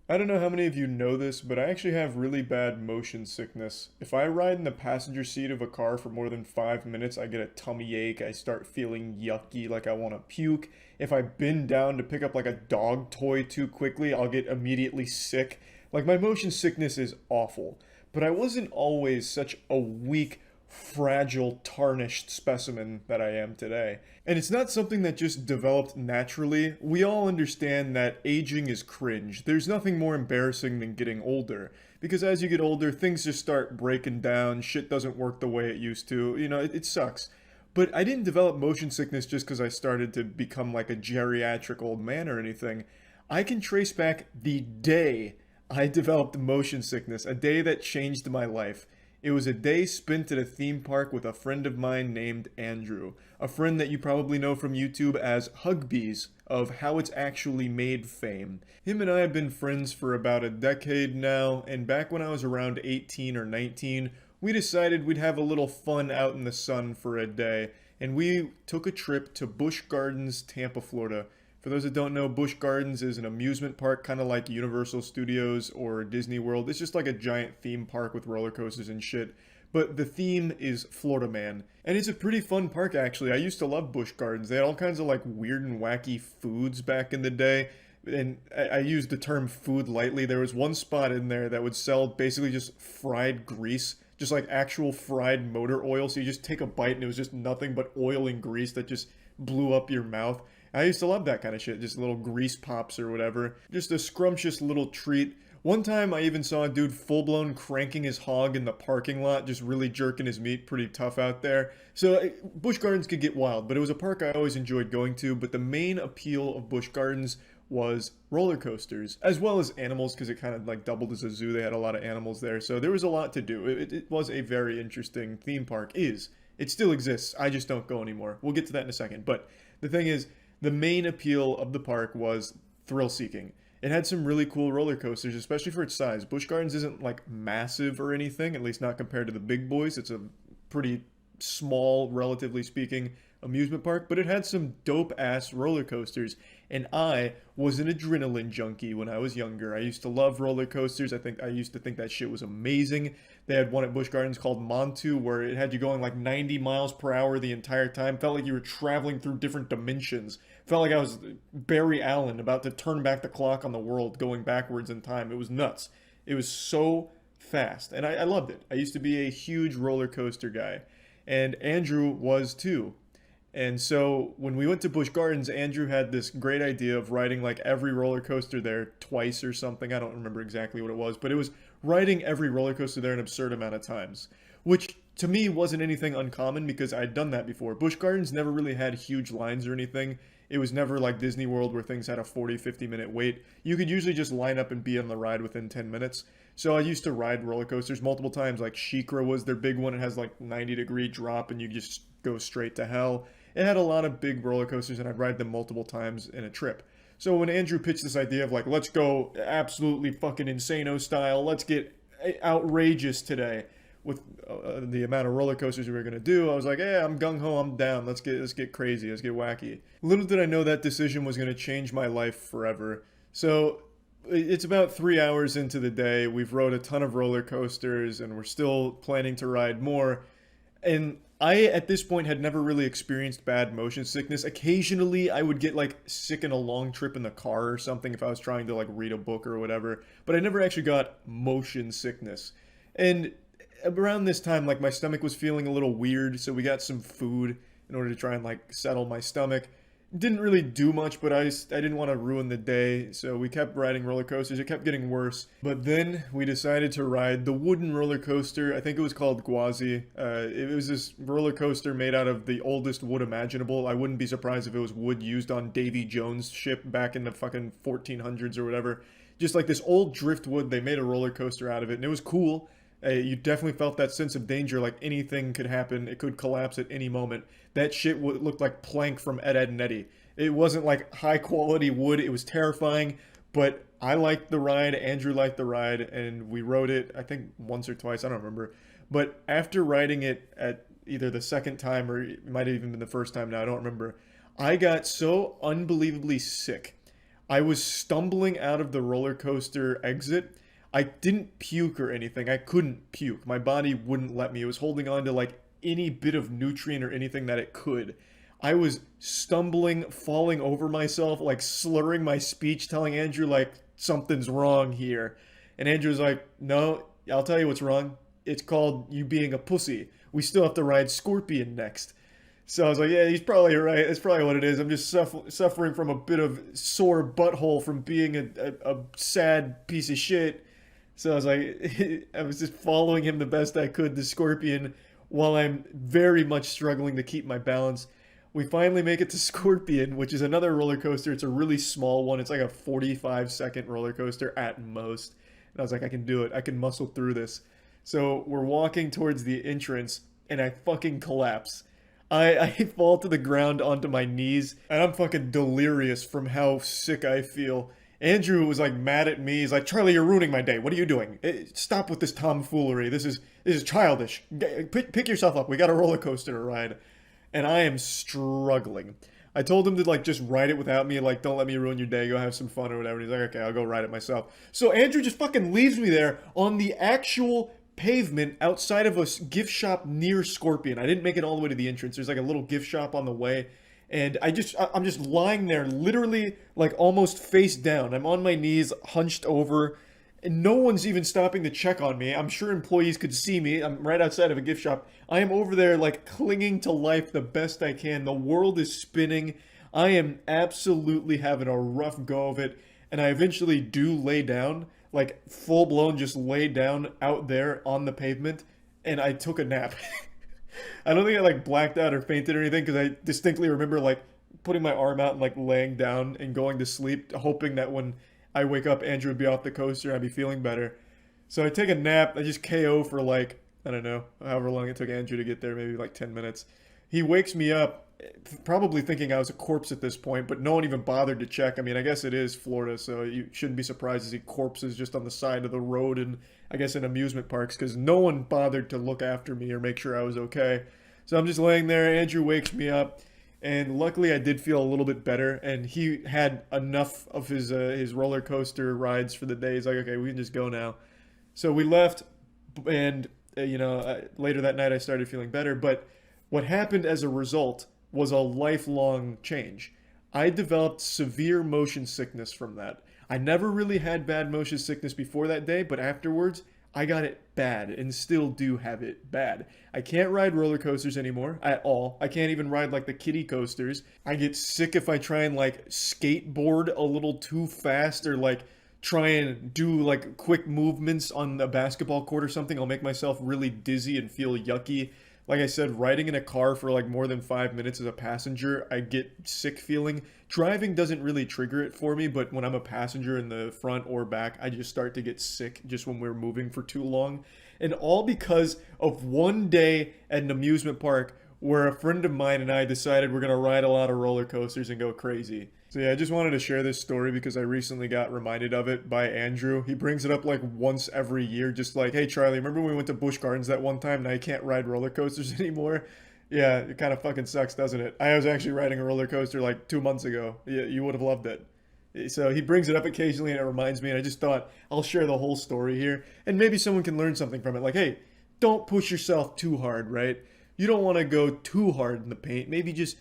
I don't know how many of you know this, but I actually have really bad motion sickness. If I ride in the passenger seat of a car for more than 5 minutes, I get a tummy ache. I start feeling yucky, like I want to puke. If I bend down to pick up like a dog toy too quickly, I'll get immediately sick. Like my motion sickness is awful. But I wasn't always such a weak, fragile, tarnished specimen that I am today. And it's not something that just developed naturally. We all understand that aging is cringe. There's nothing more embarrassing than getting older. Because as you get older, things just start breaking down, shit doesn't work the way it used to. It sucks. But I didn't develop motion sickness just because I started to become like a geriatric old man or anything. I can trace back the day I developed motion sickness, a day that changed my life. It was a day spent at a theme park with a friend of mine named Andrew, a friend that you probably know from YouTube as Hugbees of How It's Actually Made fame. Him and I have been friends for about a decade now, and back when I was around 18 or 19, we decided we'd have a little fun out in the sun for a day, and we took a trip to Busch Gardens, Tampa, Florida. For those that don't know, Busch Gardens is an amusement park, kind of like Universal Studios or Disney World. It's just like a giant theme park with roller coasters and shit. But the theme is Florida Man. And it's a pretty fun park, actually. I used to love Busch Gardens. They had all kinds of like weird and wacky foods back in the day. And I use the term food lightly. There was one spot in there that would sell basically just fried grease, just like actual fried motor oil. So you just take a bite and it was just nothing but oil and grease that just blew up your mouth. I used to love that kind of shit, just little grease pops or whatever. Just a scrumptious little treat. One time I even saw a dude full-blown cranking his hog in the parking lot, just really jerking his meat, pretty tough out there. So Busch Gardens could get wild, but it was a park I always enjoyed going to. But the main appeal of Busch Gardens was roller coasters, as well as animals, because it kind of like doubled as a zoo. They had a lot of animals there, so there was a lot to do. It was a very interesting theme park. It still exists. I just don't go anymore. We'll get to that in a second. But the thing is, the main appeal of the park was thrill seeking. It had some really cool roller coasters, especially for its size. Busch Gardens isn't like massive or anything, at least not compared to the big boys. It's a pretty small, relatively speaking, amusement park, but it had some dope ass roller coasters. And I was an adrenaline junkie when I was younger. I used to love roller coasters. I used to think that shit was amazing. They had one at Busch Gardens called Montu where it had you going like 90 miles per hour the entire time. Felt like you were traveling through different dimensions. Felt like I was Barry Allen about to turn back the clock on the world going backwards in time. It was nuts. It was so fast. And I loved it. I used to be a huge roller coaster guy. And Andrew was too. And so when we went to Busch Gardens, Andrew had this great idea of riding like every roller coaster there twice or something. I don't remember exactly what it was, but it was riding every roller coaster there an absurd amount of times, which to me wasn't anything uncommon because I'd done that before. Busch Gardens never really had huge lines or anything. It was never like Disney World where things had a 40, 50-minute wait. You could usually just line up and be on the ride within 10 minutes. So I used to ride roller coasters multiple times. Like Shikra was their big one. It has like 90-degree drop and you just go straight to hell. It had a lot of big roller coasters and I'd ride them multiple times in a trip. So when Andrew pitched this idea of like, let's go absolutely fucking insano style, let's get outrageous today with the amount of roller coasters we were gonna do, I was like, yeah, I'm gung ho, I'm down. Let's get crazy, let's get wacky. Little did I know that decision was gonna change my life forever. So it's about 3 hours into the day. We've rode a ton of roller coasters and we're still planning to ride more. And I, at this point, had never really experienced bad motion sickness. Occasionally, I would get like sick in a long trip in the car or something if I was trying to like read a book or whatever. But I never actually got motion sickness. And around this time, like my stomach was feeling a little weird, so we got some food in order to try and like settle my stomach. Didn't really do much, but I didn't want to ruin the day, so we kept riding roller coasters. It kept getting worse. But then we decided to ride the wooden roller coaster. I think it was called Gwazi. It was this roller coaster made out of the oldest wood imaginable. I wouldn't be surprised if it was wood used on Davy Jones' ship back in the fucking 1400s or whatever. Just like this old driftwood, they made a roller coaster out of it, and it was cool. You definitely felt that sense of danger, like anything could happen. It could collapse at any moment. That shit looked like plank from Ed, Edd n Eddy. It wasn't like high quality wood. It was terrifying, but I liked the ride. Andrew liked the ride, and we rode it, I think, once or twice. I don't remember. But after riding it at either the second time or it might have even been the first time now, I don't remember. I got so unbelievably sick. I was stumbling out of the roller coaster exit. I didn't puke or anything. I couldn't puke. My body wouldn't let me. It was holding on to like any bit of nutrient or anything that it could. I was stumbling, falling over myself, like slurring my speech, telling Andrew like something's wrong here. And Andrew was like, "No, I'll tell you what's wrong. It's called you being a pussy. We still have to ride Scorpion next." So I was like, "Yeah, he's probably right. That's probably what it is. I'm just suffering from a bit of sore butthole from being a sad piece of shit." So I was like, I was just following him the best I could, the Scorpion, while I'm very much struggling to keep my balance. We finally make it to Scorpion, which is another roller coaster. It's a really small one. It's like a 45-second roller coaster at most. And I was like, I can do it. I can muscle through this. So we're walking towards the entrance, and I fucking collapse. I fall to the ground onto my knees, and I'm fucking delirious from how sick I feel. Andrew was like mad at me. He's like, "Charlie, you're ruining my day. What are you doing? Stop with this tomfoolery. This is childish. Pick yourself up. We got a roller coaster to ride." And I am struggling. I told him to like just ride it without me, like don't let me ruin your day. Go have some fun or whatever. And he's like, "Okay, I'll go ride it myself." So Andrew just fucking leaves me there on the actual pavement outside of a gift shop near Scorpion. I didn't make it all the way to the entrance. There's like a little gift shop on the way. And I'm just lying there, literally like almost face down. I'm on my knees, hunched over, and no one's even stopping to check on me. I'm sure employees could see me. I'm right outside of a gift shop. I am over there like clinging to life the best I can. The world is spinning. I am absolutely having a rough go of it. And I eventually do lay down, like full blown just lay down out there on the pavement. And I took a nap. I don't think I like blacked out or fainted or anything because I distinctly remember like putting my arm out and like laying down and going to sleep, hoping that when I wake up, Andrew would be off the coaster and I'd be feeling better. So I take a nap. I just KO for like, I don't know, however long it took Andrew to get there, maybe like 10 minutes. He wakes me up, probably thinking I was a corpse at this point, but no one even bothered to check. I mean, I guess it is Florida, so you shouldn't be surprised to see corpses just on the side of the road and I guess in amusement parks because no one bothered to look after me or make sure I was okay. So I'm just laying there. Andrew wakes me up. And luckily, I did feel a little bit better, and he had enough of his roller coaster rides for the day. He's like, "Okay, we can just go now." So we left, and later that night I started feeling better. But what happened as a result was a lifelong change. I developed severe motion sickness from that. I never really had bad motion sickness before that day, but afterwards, I got it bad and still do have it bad. I can't ride roller coasters anymore at all. I can't even ride like the kiddie coasters. I get sick if I try and like skateboard a little too fast or like try and do like quick movements on a basketball court or something. I'll make myself really dizzy and feel yucky. Like I said, riding in a car for like more than 5 minutes as a passenger, I get sick feeling. Driving doesn't really trigger it for me, but when I'm a passenger in the front or back, I just start to get sick just when we're moving for too long. And all because of one day at an amusement park where a friend of mine and I decided we're going to ride a lot of roller coasters and go crazy. So yeah, I just wanted to share this story because I recently got reminded of it by Andrew. He brings it up like once every year, just like, "Hey Charlie, remember when we went to Busch Gardens that one time? Now you can't ride roller coasters anymore." Yeah, it kind of fucking sucks, doesn't it? I was actually riding a roller coaster like 2 months ago. Yeah, you would have loved it. So he brings it up occasionally and it reminds me, and I just thought I'll share the whole story here. And maybe someone can learn something from it. Like, hey, don't push yourself too hard, right? You don't want to go too hard in the paint. Maybe just,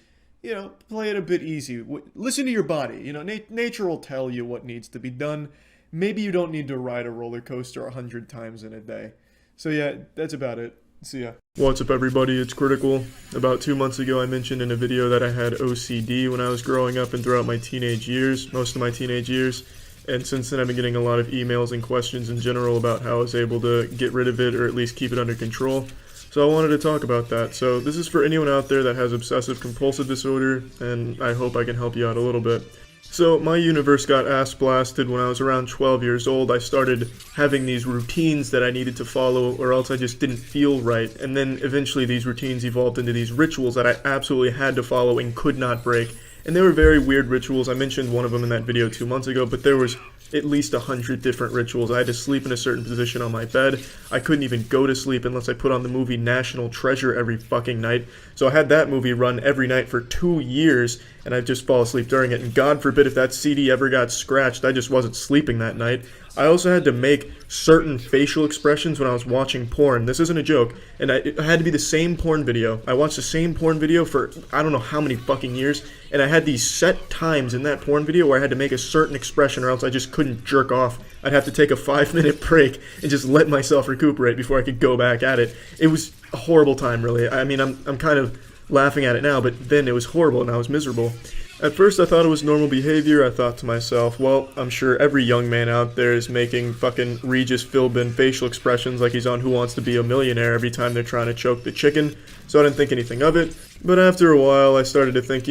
play it a bit easy. Listen to your body. Nature will tell you what needs to be done. Maybe you don't need to ride a roller coaster 100 times in a day. So yeah, that's about it. See ya. What's up everybody, it's Critical. About 2 months ago I mentioned in a video that I had OCD when I was growing up and throughout my teenage years, most of my teenage years. And since then I've been getting a lot of emails and questions in general about how I was able to get rid of it or at least keep it under control. So I wanted to talk about that. So this is for anyone out there that has obsessive compulsive disorder, and I hope I can help you out a little bit. So my universe got ass blasted when I was around 12 years old. I started having these routines that I needed to follow or else I just didn't feel right. And then eventually these routines evolved into these rituals that I absolutely had to follow and could not break. And they were very weird rituals. I mentioned one of them in that video 2 months ago, but there was at least 100 different rituals. I had to sleep in a certain position on my bed. I couldn't even go to sleep unless I put on the movie National Treasure every fucking night. So I had that movie run every night for 2 years, and I'd just fall asleep during it. And God forbid if that CD ever got scratched, I just wasn't sleeping that night. I also had to make certain facial expressions when I was watching porn. This isn't a joke. And it had to be the same porn video. I watched the same porn video for I don't know how many fucking years. And I had these set times in that porn video where I had to make a certain expression or else I just couldn't jerk off. I'd have to take a 5-minute break and just let myself recuperate before I could go back at it. It was a horrible time, really. I mean, I'm kind of laughing at it now, but then it was horrible and I was miserable. At first I thought it was normal behavior. I thought to myself, well, I'm sure every young man out there is making fucking Regis Philbin facial expressions like he's on Who Wants to Be a Millionaire every time they're trying to choke the chicken, so I didn't think anything of it. But after a while I started to think,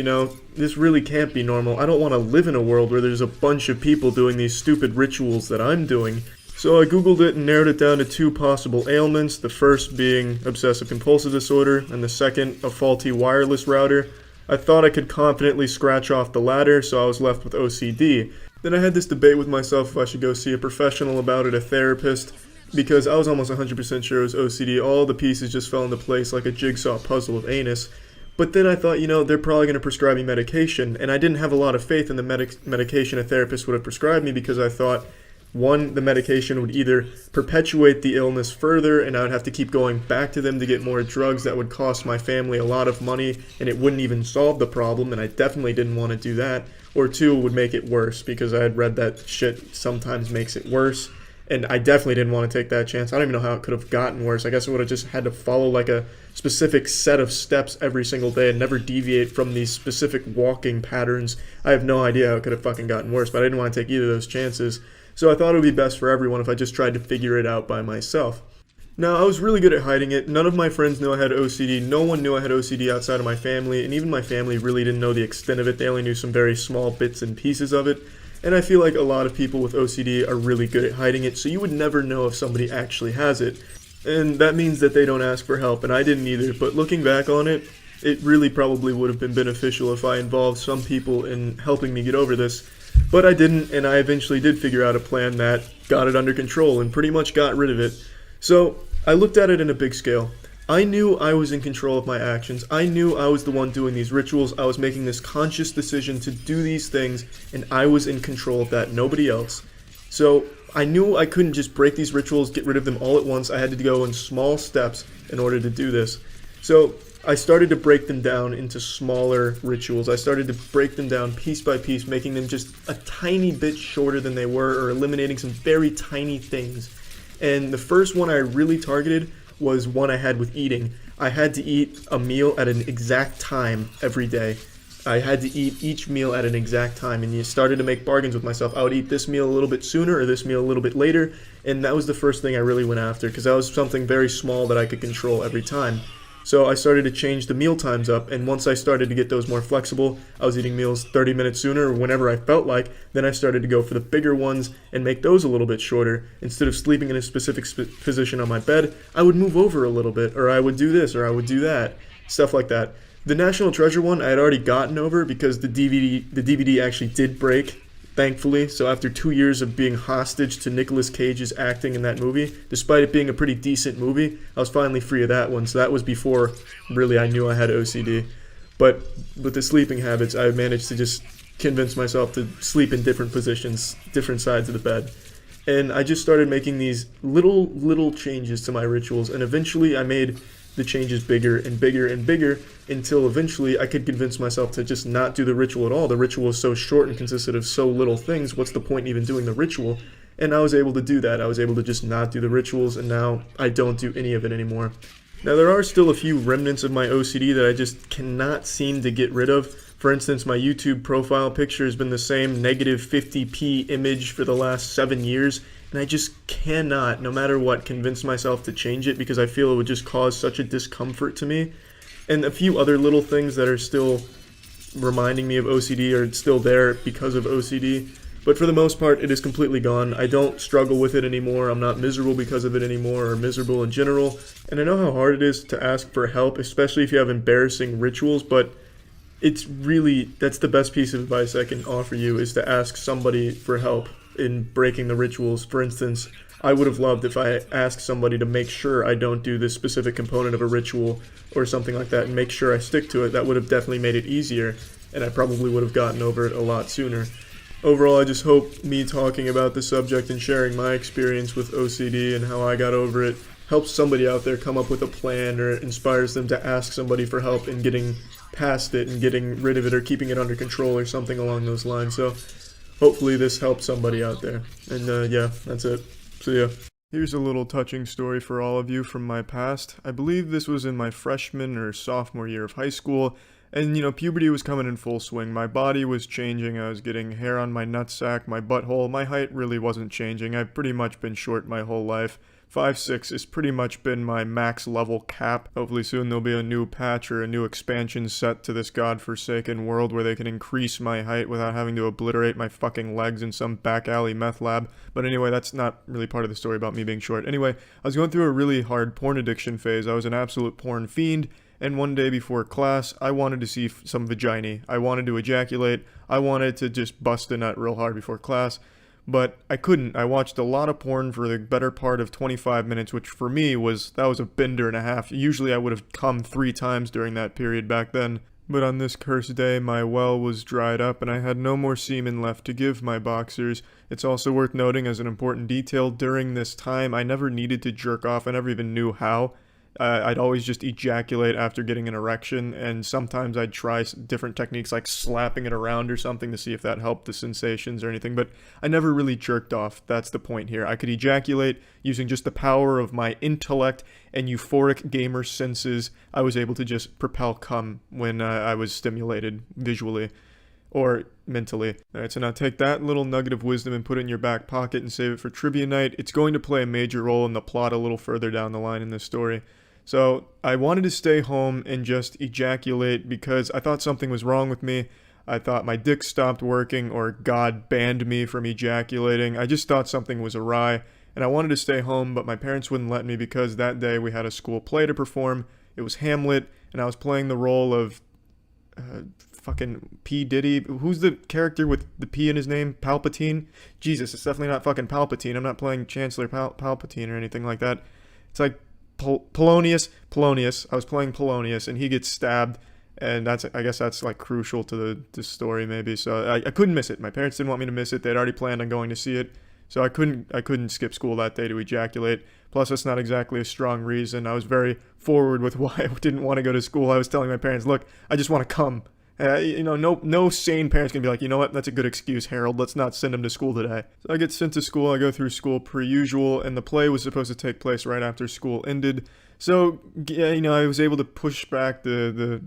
this really can't be normal. I don't want to live in a world where there's a bunch of people doing these stupid rituals that I'm doing. So I googled it and narrowed it down to 2 possible ailments, the first being obsessive compulsive disorder, and the second a faulty wireless router. I thought I could confidently scratch off the latter, so I was left with OCD. Then I had this debate with myself if I should go see a professional about it, a therapist, because I was almost 100% sure it was OCD. All the pieces just fell into place like a jigsaw puzzle of anus. But then I thought, they're probably going to prescribe me medication, and I didn't have a lot of faith in the medication a therapist would have prescribed me because I thought, one, the medication would either perpetuate the illness further and I would have to keep going back to them to get more drugs that would cost my family a lot of money and it wouldn't even solve the problem, and I definitely didn't want to do that. Or 2, would make it worse because I had read that shit sometimes makes it worse, and I definitely didn't want to take that chance. I don't even know how it could have gotten worse. I guess it would have just had to follow like a specific set of steps every single day and never deviate from these specific walking patterns. I have no idea how it could have fucking gotten worse, but I didn't want to take either of those chances. So I thought it would be best for everyone if I just tried to figure it out by myself. Now, I was really good at hiding it. None of my friends knew I had OCD. No one knew I had OCD outside of my family, and even my family really didn't know the extent of it. They only knew some very small bits and pieces of it. And I feel like a lot of people with OCD are really good at hiding it, so you would never know if somebody actually has it. And that means that they don't ask for help, and I didn't either. But looking back on it, it really probably would have been beneficial if I involved some people in helping me get over this. But I didn't, and I eventually did figure out a plan that got it under control and pretty much got rid of it. So I looked at it in a big scale. I knew I was in control of my actions. I knew I was the one doing these rituals. I was making this conscious decision to do these things, and I was in control of that, nobody else. So I knew I couldn't just break these rituals, get rid of them all at once. I had to go in small steps in order to do this. So I started to break them down into smaller rituals. I started to break them down piece by piece, making them just a tiny bit shorter than they were, or eliminating some very tiny things. And the first one I really targeted was one I had with eating. I had to eat a meal at an exact time every day. I had to eat each meal at an exact time, and you started to make bargains with myself. I would eat this meal a little bit sooner or this meal a little bit later, and that was the first thing I really went after because that was something very small that I could control every time. So I started to change the meal times up, and once I started to get those more flexible, I was eating meals 30 minutes sooner or whenever I felt like, then I started to go for the bigger ones and make those a little bit shorter. Instead of sleeping in a specific position on my bed, I would move over a little bit, or I would do this, or I would do that, stuff like that. The National Treasure one I had already gotten over because the DVD actually did break, thankfully. So after 2 years of being hostage to Nicolas Cage's acting in that movie, despite it being a pretty decent movie, I was finally free of that one. So that was before really I knew I had OCD. But with the sleeping habits, I managed to just convince myself to sleep in different positions, different sides of the bed. And I just started making these little changes to my rituals, and eventually I made the changes bigger and bigger and bigger until eventually I could convince myself to just not do the ritual at all. The ritual is so short and consisted of so little things. What's the point in even doing the ritual? And I was able to do that. I was able to just not do the rituals, and now I don't do any of it anymore. Now, there are still a few remnants of my OCD that I just cannot seem to get rid of. For instance, my YouTube profile picture has been the same negative 50p image for the last 7 years, and I just cannot, no matter what, convince myself to change it because I feel it would just cause such a discomfort to me. And a few other little things that are still reminding me of OCD are still there because of OCD. But for the most part, it is completely gone. I don't struggle with it anymore. I'm not miserable because of it anymore, or miserable in general. And I know how hard it is to ask for help, especially if you have embarrassing rituals, but it's really, that's the best piece of advice I can offer you, is to ask somebody for help. in breaking the rituals. For instance, I would have loved if I asked somebody to make sure I don't do this specific component of a ritual or something like that and make sure I stick to it. That would have definitely made it easier, and I probably would have gotten over it a lot sooner. Overall, I just hope me talking about the subject and sharing my experience with OCD and how I got over it helps somebody out there come up with a plan, or inspires them to ask somebody for help in getting past it and getting rid of it or keeping it under control or something along those lines. So hopefully this helps somebody out there. And yeah, that's it. See ya. Here's a little touching story for all of you from my past. I believe this was in my freshman or sophomore year of high school. And, puberty was coming in full swing. My body was changing. I was getting hair on my nutsack, my butthole. My height really wasn't changing. I've pretty much been short my whole life. 5'6" has pretty much been my max level cap. Hopefully soon there'll be a new patch or a new expansion set to this godforsaken world where they can increase my height without having to obliterate my fucking legs in some back alley meth lab. But anyway, that's not really part of the story about me being short. Anyway, I was going through a really hard porn addiction phase. I was an absolute porn fiend. And one day before class, I wanted to see some vagina. I wanted to ejaculate. I wanted to just bust a nut real hard before class. But I couldn't. I watched a lot of porn for the better part of 25 minutes, which for me was a bender and a half. Usually I would have come 3 times during that period back then. But on this cursed day, my well was dried up and I had no more semen left to give my boxers. It's also worth noting as an important detail, during this time I never needed to jerk off. I never even knew how. I'd always just ejaculate after getting an erection, and sometimes I'd try different techniques like slapping it around or something to see if that helped the sensations or anything, but I never really jerked off. That's the point here. I could ejaculate using just the power of my intellect and euphoric gamer senses. I was able to just propel cum when I was stimulated visually or mentally. Alright, so now take that little nugget of wisdom and put it in your back pocket and save it for trivia night. It's going to play a major role in the plot a little further down the line in this story. So I wanted to stay home and just ejaculate because I thought something was wrong with me. I thought my dick stopped working or God banned me from ejaculating. I just thought something was awry and I wanted to stay home, but my parents wouldn't let me because that day we had a school play to perform. It was Hamlet and I was playing the role of fucking P. Diddy. Who's the character with the P in his name? Palpatine? Jesus, it's definitely not fucking Palpatine. I'm not playing Chancellor Palpatine or anything like that. It's like Polonius. I was playing Polonius, and he gets stabbed, and I guess that's like crucial to the story maybe. So I couldn't miss it. My parents didn't want me to miss it. They'd already planned on going to see it, so I couldn't skip school that day to ejaculate. Plus, that's not exactly a strong reason. I was very forward with why I didn't want to go to school. I was telling my parents, look, I just want to come. No sane parents can be like, you know what, that's a good excuse, Harold. Let's not send him to school today. So I get sent to school. I go through school per usual, and the play was supposed to take place right after school ended. So, yeah, I was able to push back the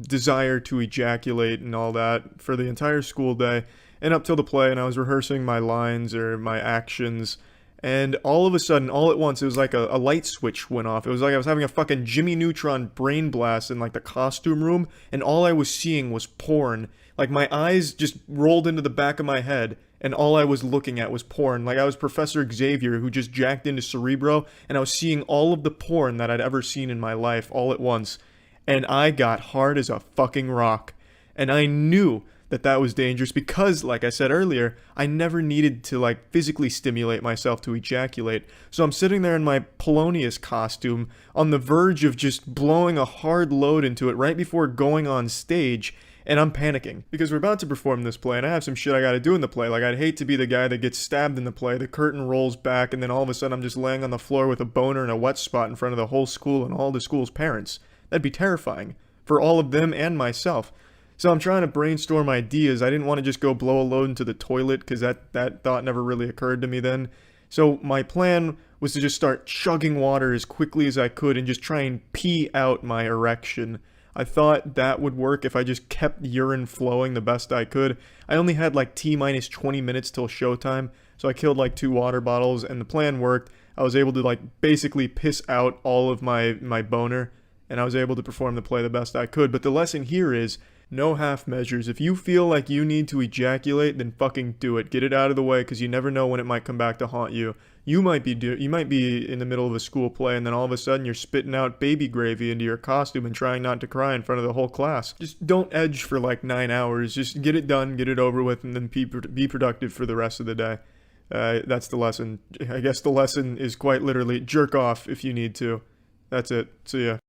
desire to ejaculate and all that for the entire school day and up till the play, and I was rehearsing my lines or my actions. And all of a sudden, all at once, it was like a light switch went off. It was like I was having a fucking Jimmy Neutron brain blast in like the costume room, and all I was seeing was porn. Like my eyes just rolled into the back of my head, and all I was looking at was porn. Like I was Professor Xavier who just jacked into Cerebro, and I was seeing all of the porn that I'd ever seen in my life all at once. And I got hard as a fucking rock. And I knew that was dangerous because, like I said earlier, I never needed to like physically stimulate myself to ejaculate. So I'm sitting there in my Polonius costume on the verge of just blowing a hard load into it right before going on stage, and I'm panicking because we're about to perform this play and I have some shit I gotta do in the play. Like, I'd hate to be the guy that gets stabbed in the play, the curtain rolls back, and then all of a sudden I'm just laying on the floor with a boner and a wet spot in front of the whole school and all the school's parents. That'd be terrifying for all of them and myself. So I'm trying to brainstorm ideas. I didn't want to just go blow a load into the toilet because that thought never really occurred to me then. So my plan was to just start chugging water as quickly as I could and just try and pee out my erection. I thought that would work if I just kept urine flowing the best I could. I only had like T-minus 20 minutes till showtime, so I killed like 2 water bottles and the plan worked. I was able to like basically piss out all of my boner, and I was able to perform the play the best I could. But the lesson here is, No half measures. If you feel like you need to ejaculate, then fucking do it. Get it out of the way, because you never know when it might come back to haunt you. You might be in the middle of a school play, and then all of a sudden you're spitting out baby gravy into your costume and trying not to cry in front of the whole class. Just don't edge for like 9 hours. Just get it done, get it over with, and then be productive for the rest of the day. That's the lesson. I guess the lesson is quite literally jerk off if you need to. That's it. See ya.